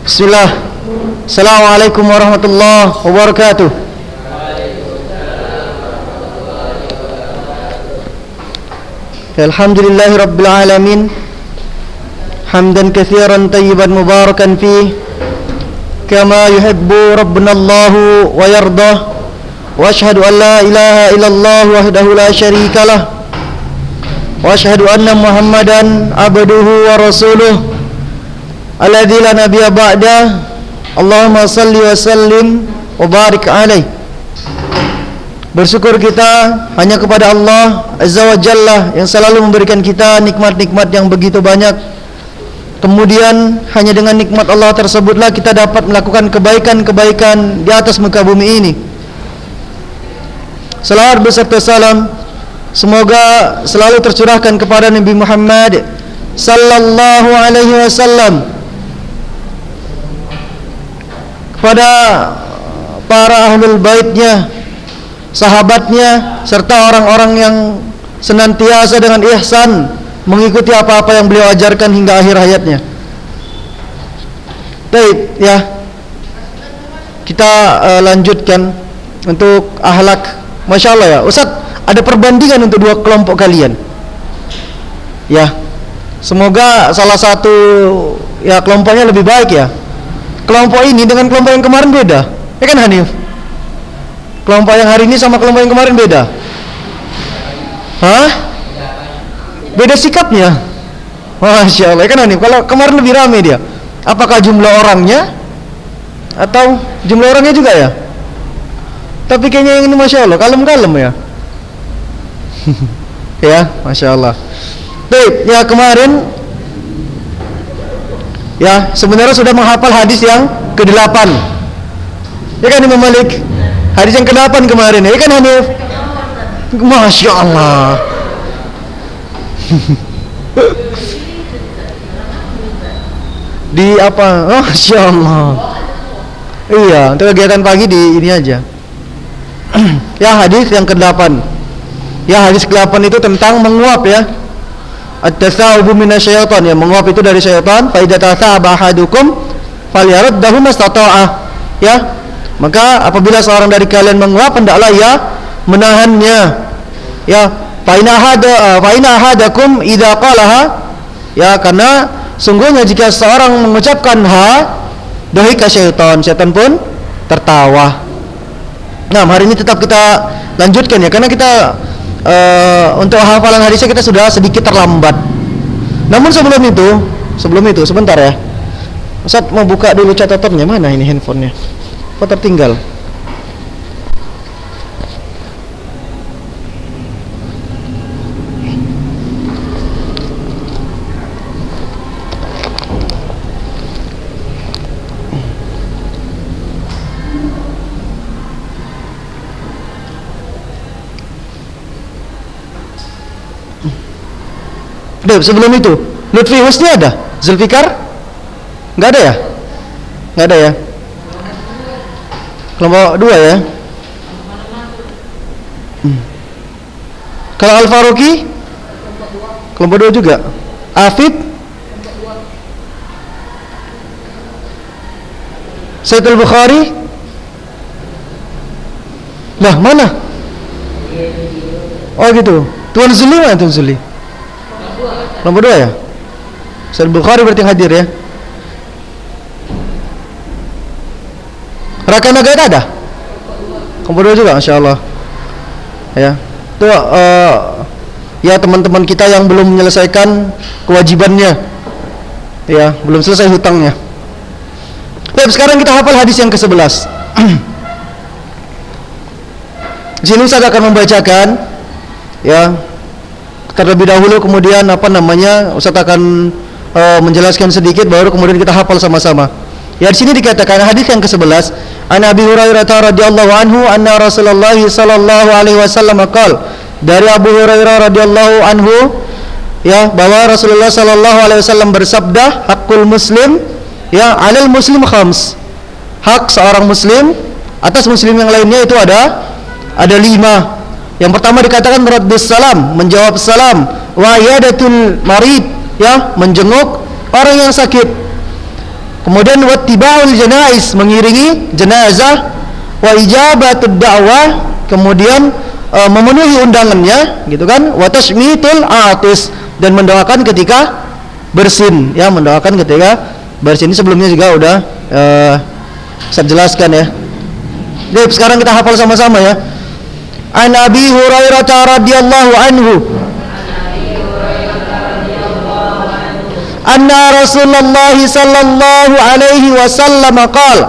Bismillah. Assalamualaikum warahmatullahi wabarakatuh. Alhamdulillahi rabbil alamin. Hamdan katsiran tayyiban mubarakan fih kama yuhibbu rabbuna Allahu wa yardah. Wa ashhadu an la ilaha illallah wahdahu la syarikalah. Wa ashhadu anna Muhammadan abduhu wa rasuluh alladzi la nabiyya ba'da. Allahumma salli wa sallim wa barik alaih. Bersyukur kita hanya kepada Allah Azza wa Jalla yang selalu memberikan kita nikmat-nikmat yang begitu banyak. Kemudian hanya dengan nikmat Allah tersebutlah kita dapat melakukan kebaikan-kebaikan di atas muka bumi ini. Salawat beserta salam semoga selalu tercurahkan kepada Nabi Muhammad sallallahu alaihi wasallam, kepada para ahlul baitnya, sahabatnya, serta orang-orang yang senantiasa dengan ihsan mengikuti apa-apa yang beliau ajarkan hingga akhir hayatnya. Baik, ya. Kita lanjutkan untuk akhlak. Masya Allah ya, Ustaz, ada perbandingan untuk dua kelompok kalian. Ya, semoga salah satu ya kelompoknya lebih baik ya. Kelompok ini dengan kelompok yang kemarin beda, ya kan Hanif? Kelompok yang hari ini sama kelompok yang kemarin beda. Hah? Beda sikapnya. Masya Allah, ya kan Hanif? Kalau kemarin lebih ramai dia, apakah jumlah orangnya atau jumlah orangnya juga ya? Tapi kayaknya yang ini Masya Allah, kalem-kalem ya. Ya, Masya Allah. Baik, ya kemarin ya sebenarnya sudah menghafal hadis yang ke-8. Ya kan Imam Malik? Hadis yang ke-8 kemarin, ya kan Hanif? Masya Allah. Di apa? Masya Allah. Iya, untuk kegiatan pagi di ini aja. Ya, hadis yang ke-8. Ya, hadis ke-8 itu tentang menguap ya. At-tasawubu minasyaitan, ya, menguap itu dari syaitan. Fa idza tasaba ahadukum falyaruddahu mastata'ah. Ya. Maka apabila seorang dari kalian menguap, hendaklah ia menahannya. Ya, fa inna ahadakum idza qalaha, ya, karena sungguhnya jika seorang mengucapkan dhahika syaitan, syaitan pun tertawa. Nah, hari ini tetap kita lanjutkan ya, karena kita untuk hafalan hadisnya kita sudah sedikit terlambat. Namun sebelum itu sebentar ya. Ustaz mau buka dulu catatannya, mana ini handphonenya? Kok tertinggal? Sebelum itu Lutfi Husni ada? Zulfikar? Nggak ada ya? Nggak ada ya? Kelompok 2 ya? Kalau Al-Faruqi? Kelompok 2 juga. Afid? Said Al-Bukhari? Lah mana? Oh gitu. Tuan Zuli mana Tuan Zuli? Kelompok 2 ya? Said Bukhari berarti hadir ya. Raka Nagait ada? Kelompok 2 juga, Masya Allah. Ya, itu ya teman-teman kita yang belum menyelesaikan kewajibannya, ya, belum selesai hutangnya. Baik, sekarang kita hafal hadis yang ke-11. Di sini saya akan membacakan ya terlebih dahulu, kemudian Ustaz akan menjelaskan sedikit, baru kemudian kita hafal sama-sama. Ya, di sini dikatakan hadis yang ke-11, An Abi Hurairah radhiyallahu anhu anna Rasulullah sallallahu alaihi wasallam qala, dari Abu Hurairah radhiyallahu anhu ya, bahwa Rasulullah sallallahu alaihi wasallam bersabda, hakul muslim ya alal muslim khams. Hak seorang muslim atas muslim yang lainnya itu ada 5. Yang pertama dikatakan raddus salam, menjawab salam, wa iyadatul marid, ya, menjenguk orang yang sakit. Kemudian wattiba'ul janaiz, mengiringi jenazah, wa ijabatud da'wah, kemudian memenuhi undangannya, gitu kan, wa tashmitul atis, dan mendoakan ketika bersin, ya, mendoakan ketika bersin. Ini sebelumnya juga udah saya jelaskan ya. Jadi sekarang kita hafal sama-sama ya. An Abi Hurairah radhiyallahu anhu anna Rasulullah sallallahu alaihi wasallam qala,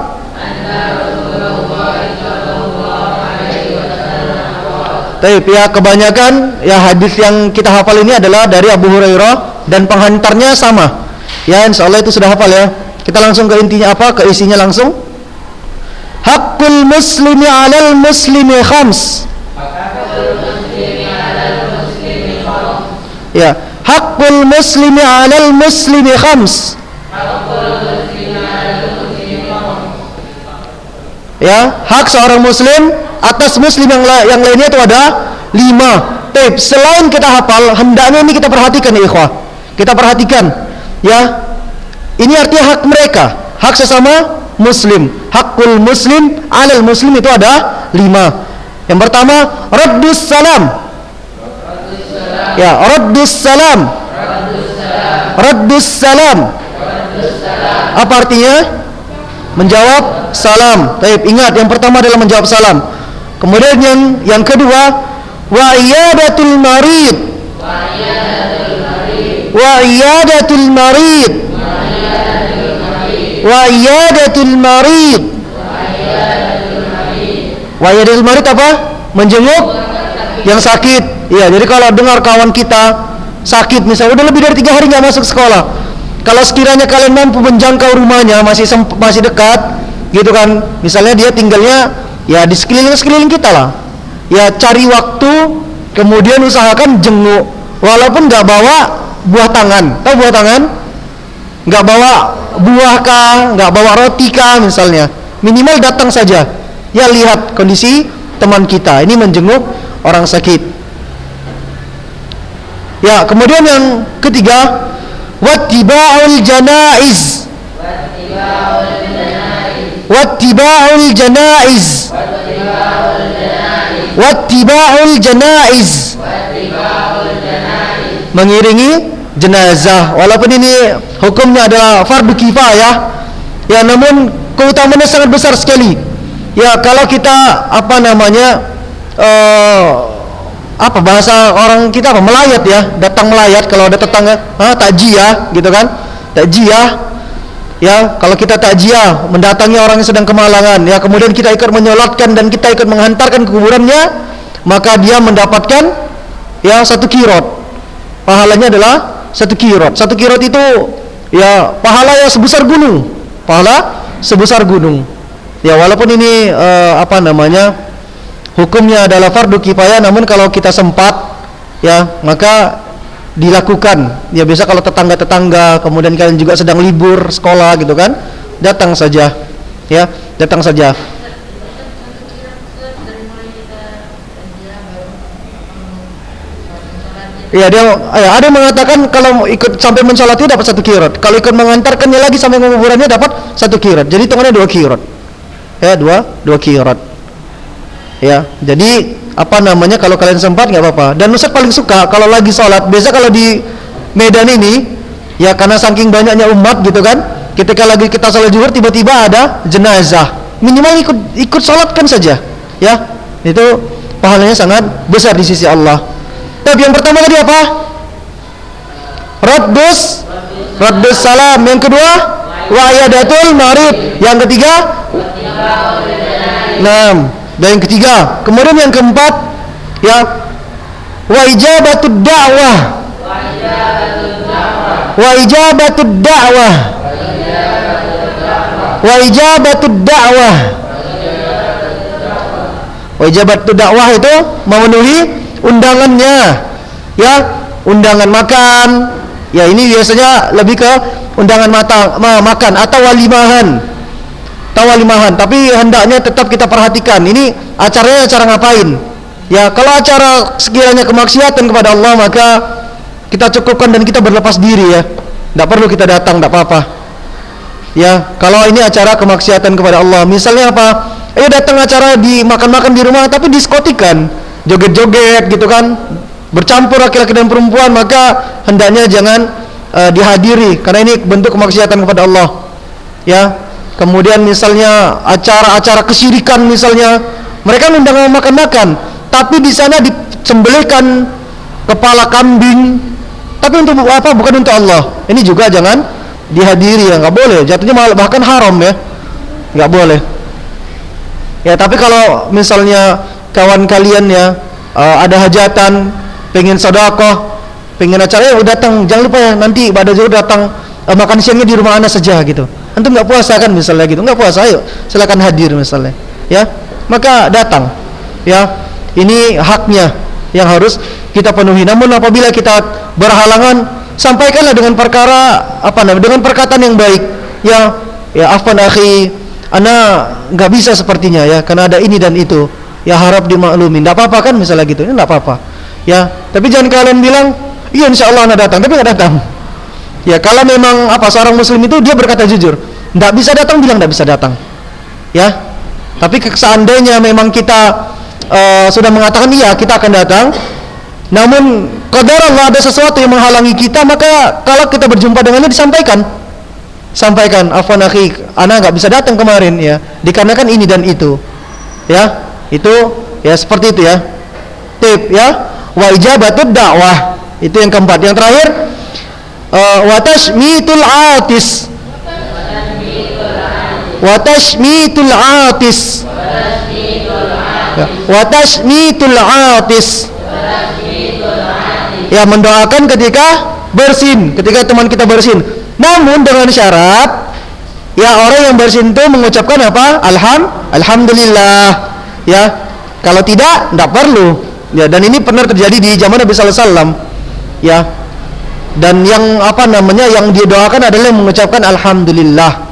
Taib, ya, kebanyakan ya hadis yang kita hafal ini adalah dari Abu Hurairah dan penghantarnya sama. Ya, insyaallah itu sudah hafal ya. Kita langsung ke intinya apa? Ke isinya langsung. Haqqul muslimi 'alal muslimi khams. Ya, haqqul muslimi 'alal muslimi khams. Ya, hak seorang muslim atas muslim yang lainnya itu ada 5. Taib, selain kita hafal, hendaknya ini kita perhatikan ya ikhwah. Kita perhatikan ya. Ini artinya hak mereka, hak sesama muslim. Hakul muslim 'alal muslim itu ada 5. Yang pertama, raddus salam. Ya, raddus salam. Raddus salam. Apa artinya? Menjawab salam. Baik, ingat yang pertama adalah menjawab salam. Kemudian yang kedua, wa iyadatul marid. Wa iyadatul marid. Wa iyadatul marid. Wa iyadatul marid apa? Menjenguk yang sakit. Iya, jadi kalau dengar kawan kita sakit misalnya udah lebih dari 3 hari nggak masuk sekolah, kalau sekiranya kalian mampu menjangkau rumahnya, masih dekat gitu kan, misalnya dia tinggalnya ya di sekeliling kita lah, ya cari waktu, kemudian usahakan jenguk, walaupun nggak bawa buah tangan. Tahu buah tangan? Nggak bawa buah kah, nggak bawa roti kah misalnya, minimal datang saja, ya lihat kondisi teman kita ini menjenguk orang sakit. Ya, kemudian yang ketiga, wattiba'ul janaiz. Wattiba'ul janaiz. Wattiba'ul janaiz. Mengiringi jenazah. Walaupun ini hukumnya adalah fardu kifayah, ya, namun keutamaannya sangat besar sekali. Ya, kalau kita apa bahasa orang kita apa, melayat ya, datang melayat kalau ada tetangga, takjiah gitu kan, takjiah ya, kalau kita takjiah mendatangi orang yang sedang kemalangan ya, kemudian kita ikut menyolatkan dan kita ikut menghantarkan ke kuburannya, maka dia mendapatkan ya 1 kirot, pahalanya adalah 1 kirot. 1 kirot itu ya pahala yang sebesar gunung, pahala sebesar gunung ya, walaupun ini hukumnya adalah fardu kifayah, namun kalau kita sempat ya maka dilakukan. Ya, biasa kalau tetangga-tetangga, kemudian kalian juga sedang libur sekolah gitu kan, datang saja ya, datang saja. Ya, ada yang mengatakan kalau ikut sampai mensolati dapat 1 kirot, kalau ikut mengantarkannya lagi sampai kuburannya dapat 1 kirot, jadi hitungannya 2 kirot ya, 2 kirot. Ya, jadi kalau kalian sempat nggak apa-apa. Dan Ustaz paling suka kalau lagi sholat, biasa kalau di Medan ini ya, karena saking banyaknya umat gitu kan, ketika lagi kita sholat zuhur tiba-tiba ada jenazah, minimal ikut sholatkan saja ya, itu pahalanya sangat besar di sisi Allah. Tapi yang pertama tadi apa? Raddus salam. Yang kedua, wa iyadatul marid. Yang ketiga, dan yang ketiga, kemudian yang keempat ya, wa ijabatud da'wah. Wa ijabatud da'wah. Wa ijabatud da'wah. Wa ijabatud da'wah itu memenuhi undangannya ya, undangan makan ya, ini biasanya lebih ke undangan makan atau walimahan, tapi hendaknya tetap kita perhatikan ini acaranya acara ngapain ya. Kalau acara sekiranya kemaksiatan kepada Allah, maka kita cukupkan dan kita berlepas diri ya, tidak perlu kita datang, tidak apa-apa Ya, kalau ini acara kemaksiatan kepada Allah, misalnya apa? Datang acara di makan-makan di rumah tapi diskotikan, joget-joget gitu kan, bercampur laki-laki dan perempuan, maka hendaknya jangan dihadiri karena ini bentuk kemaksiatan kepada Allah. Ya. Kemudian misalnya acara-acara kesyirikan, misalnya mereka undang makan-makan, tapi di sana disembelihkan kepala kambing, tapi untuk apa? Bukan untuk Allah. Ini juga jangan dihadiri, ya nggak boleh. Jatuhnya malah bahkan haram ya, nggak boleh. Ya tapi kalau misalnya kawan kalian ya ada hajatan, pengen sedekah, pengen acara, ya datang, jangan lupa ya nanti pada zuhur datang makan siangnya di rumah ana saja gitu. Antum nggak puasa kan misalnya gitu, nggak puasa, ayo silakan hadir misalnya, ya maka datang, ya ini haknya yang harus kita penuhi. Namun apabila kita berhalangan, sampaikanlah dengan perkara dengan perkataan yang baik, ya afwan akhi, ana nggak bisa sepertinya ya karena ada ini dan itu, ya harap dimaklumin, nggak apa-apa kan misalnya gitu, ini nggak apa-apa, ya tapi jangan kalian bilang iya insya Allah ana datang tapi nggak datang. Ya kalau memang seorang muslim itu dia berkata jujur, nggak bisa datang, bilang nggak bisa datang, ya tapi seandainya memang kita sudah mengatakan iya kita akan datang, namun qadar Allah ada sesuatu yang menghalangi kita, maka kalau kita berjumpa dengannya sampaikan afwan akhi, ana nggak bisa datang kemarin ya dikarenakan ini dan itu, ya itu ya seperti itu ya. Tip ya, wa ijabatud dakwah, itu yang keempat. Yang terakhir wa tashmitul atis, wa tashmitul atis, wa tashmitul atis, ya mendoakan ketika bersin, ketika teman kita bersin. Namun dengan syarat ya orang yang bersin itu mengucapkan apa? Alhamdulillah, ya. Kalau tidak perlu. Ya, dan ini pernah terjadi di zaman Nabi sallallahu alaihi wasallam. Ya. Dan yang yang dia doakan adalah mengucapkan alhamdulillah.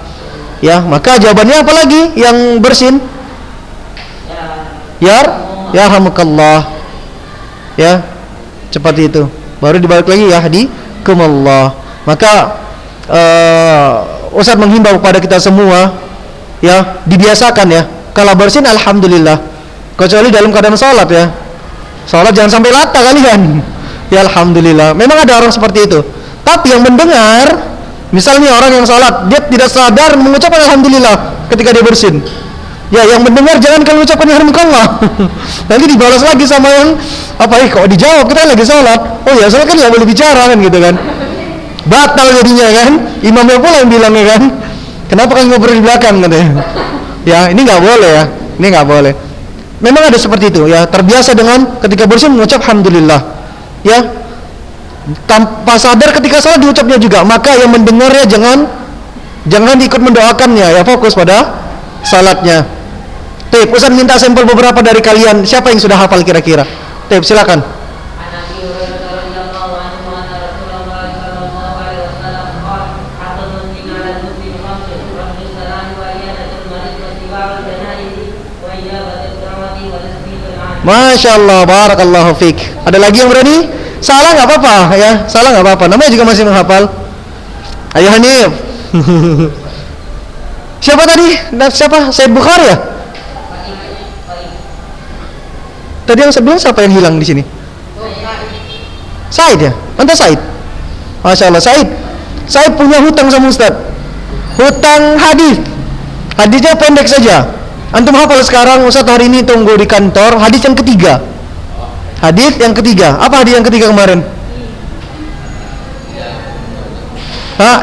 Ya, maka jawabannya apa lagi yang bersin? Ya yarhamukallah. Ya. Seperti itu. Baru dibalik lagi ya hadikumullah. Maka Ustaz menghimbau kepada kita semua ya, dibiasakan ya kalau bersin alhamdulillah, kecuali dalam keadaan sholat ya. Sholat jangan sampai lata kalian ya alhamdulillah. Memang ada orang seperti itu, tapi yang mendengar, misalnya orang yang sholat dia tidak sadar mengucapkan alhamdulillah ketika dia bersin, ya yang mendengar jangan kalian ucapkan yarhamukallah nanti dibalas lagi sama yang kok dijawab kita lagi sholat, oh ya sholat kan nggak boleh bicara kan gitu kan, batal jadinya kan, imamnya pula yang bilang ya kan, kenapa kan ngobrol di belakang katanya. Ya ini nggak boleh ya, ini nggak boleh. Memang ada seperti itu ya, terbiasa dengan ketika bersin mengucap alhamdulillah, ya tanpa sadar ketika salat diucapnya juga, maka yang mendengarnya jangan ikut mendoakannya ya, fokus pada salatnya. Tip, Ustaz minta sampel beberapa dari kalian, siapa yang sudah hafal kira-kira? Tip, silakan. Masya Allah, barakallahu fiik. Ada lagi yang berani? Salah nggak apa-apa ya, salah nggak apa-apa. Namanya juga masih menghafal. Ayo Hanif. Siapa tadi? Siapa? Said Bukhari ya? Tadi yang sebelum siapa yang hilang di sini? Said ya? Anda Said? Masya Allah, Said. Said punya hutang sama Ustaz. Hutang hadis. Hadisnya pendek saja. Antum hafal sekarang, Ustaz hari ini tunggu di kantor, hadis yang ketiga. Hadis yang ketiga. Apa hadis yang ketiga kemarin?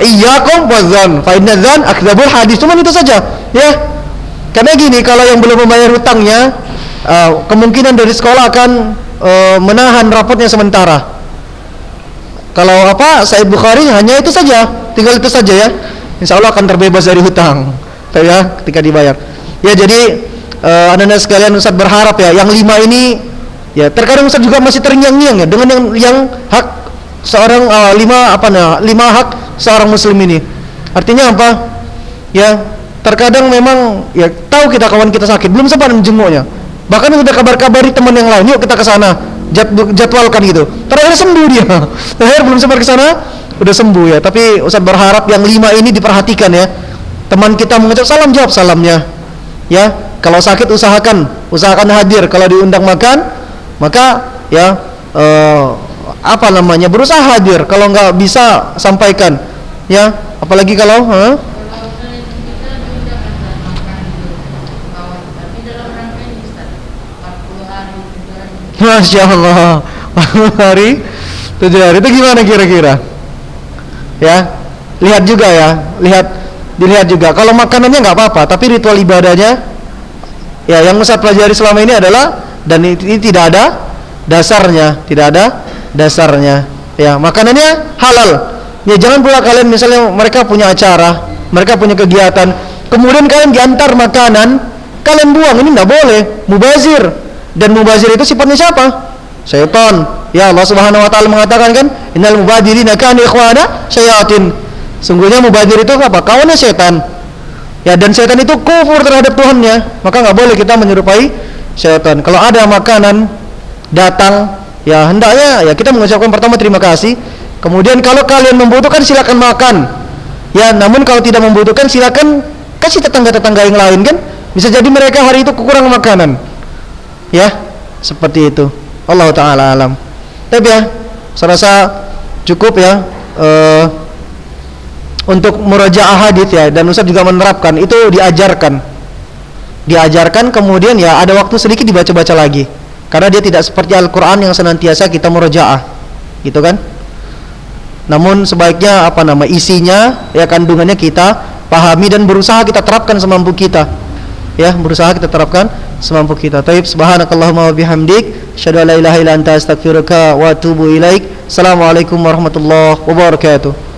Iyyakum wadzan, fa inna dzan akdzabul hadis. Cuma itu saja, ya. Karena gini, kalau yang belum membayar hutangnya, kemungkinan dari sekolah akan menahan rapotnya sementara. Kalau Said Bukhari hanya itu saja, tinggal itu saja ya. Insya Allah akan terbebas dari hutang, ya, ketika dibayar. Ya jadi anak-anak sekalian, Ustaz berharap ya yang 5 ini ya, terkadang Ustaz juga masih terngiang-ngiang ya dengan yang hak seorang 5 hak seorang muslim ini. Artinya apa? Ya terkadang memang ya tahu kita kawan kita sakit, belum sempat menjenguknya. Bahkan udah kabar-kabari teman yang lain, yuk kita ke sana, jadwalkan gitu. Terakhir sembuh dia. Terakhir belum sempat ke sana, udah sembuh ya. Tapi Ustaz berharap yang 5 ini diperhatikan ya. Teman kita mengucap salam, jawab salamnya. Ya, kalau sakit usahakan hadir. Kalau diundang makan, maka ya berusaha hadir. Kalau nggak bisa sampaikan. Ya, apalagi kalau Masya Allah, 40 hari 7 hari itu gimana kira-kira? Ya, lihat juga ya, dilihat juga. Kalau makanannya nggak apa-apa, tapi ritual ibadahnya, ya yang Ustaz pelajari selama ini adalah, dan ini tidak ada dasarnya. Ya, makanannya halal. Ya jangan pula kalian misalnya mereka punya acara, mereka punya kegiatan, kemudian kalian diantar makanan, kalian buang, ini nggak boleh, mubazir. Dan mubazir itu sifatnya siapa? Syaitan. Ya Allah Subhanahu wa taala mengatakan kan, innal mubadzirina kanu ikhwana syayatin. Sungguhnya mubazir itu apa? Kawannya setan. Ya, dan setan itu kufur terhadap Tuhannya, maka nggak boleh kita menyerupai setan. Kalau ada makanan datang, ya hendaknya ya kita mengucapkan pertama terima kasih. Kemudian kalau kalian membutuhkan silakan makan. Ya, namun kalau tidak membutuhkan silakan kasih tetangga-tetangga yang lain kan. Bisa jadi mereka hari itu kekurangan makanan. Ya, seperti itu. Allah taala alam. Tapi ya, saya rasa cukup ya untuk murajaah hadits ya, dan Ustaz juga menerapkan itu, diajarkan kemudian ya ada waktu sedikit dibaca-baca lagi. Karena dia tidak seperti Al-Qur'an yang senantiasa kita murajaah. Gitu kan? Namun sebaiknya isinya ya kandungannya kita pahami dan berusaha kita terapkan semampu kita. Ya, berusaha kita terapkan semampu kita. Taib, subhanakallahumma wa bihamdik, asyhadu an la ilaha illa anta astaghfiruka wa atubu ilaik. Assalamualaikum warahmatullahi wabarakatuh.